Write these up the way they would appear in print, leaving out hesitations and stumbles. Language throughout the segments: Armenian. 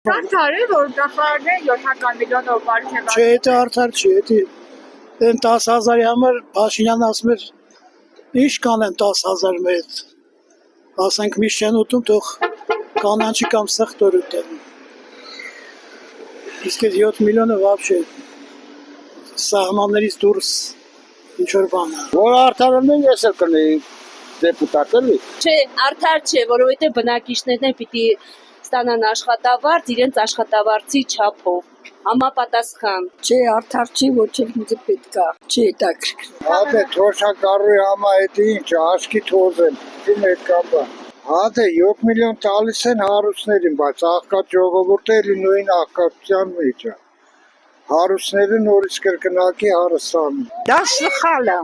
Արդար է, որ նախարարները 700 միլիոնով բարիք Չէ, դա արդար չի, դա 10,000-ի համար Փաշինյանն ասում էր, ինչ կանեն 10,000 մեծ, ասենք միշտ չեն ուտում, թող կանանչի կամ սխտոր ուտեն, իսկ այդ 7 միլիոնը վաբշե սահմաններից դուրս ինչ-որ բան է։ Որ արդարն են ես էլ կնեի դեպուտատ էլի։ Չէ, արդար չէ, որովհետև բնակիչներն պիտի ստանան աշխատավարձ իրենց աշխատավարձի չափով, համապատասխան։ Չէ, արդար չի, ոչ էլ ինձ պետք է, չի հետաքրքրում։ Հատե թոշակառուի համա էդի ինչ, աշկի թոզեն, դու մեկ կամբա։ Հատե 7 միլիոն տալիս են հարուստներին, բայց աղքատ ժողովուրդը էլի նույն աղքատության մեջ է։ Հարուստները նորից կրկնակի հարստանում։ Դա սխալ է։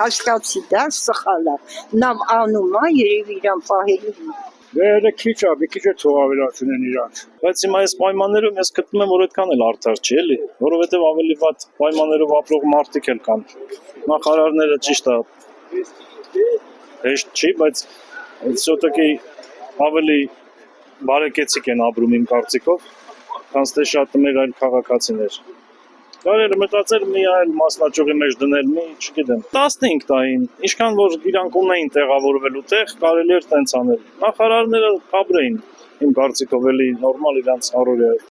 Հասկացի, դա սխալ է։ Նամ անում է, երևի իրան պահելու։ Դե քիչ է, մի քիչ է թող ավելացնեն իրանց։ Բայց հիմա այս պայմաններում ես գտնում եմ, որ այդքան էլ արդար չի, էլի, որովհետև ավելի վատ պայմաններով ապրող մարդիկ էլ կան։ Նախարարները ճիշտ է, հեշտ չի, բայց все-таки ավելի բարեկեցիկ են ապրում իմ կարծիքով, քան թե շատ մեր այլ քաղաքացիներ։ Կարելի է մտածել մի այլ մասնաճյուղի մեջ դնել, մի, չգիտեմ, 15 տային, ինչքան որ իրանք ունեին տեղավորվելու տեղ, կարելի էր տենց անել։ Նախարարները կաբրեին, իմ կարծիքով էլի նորմալ իրանց առօրյայով։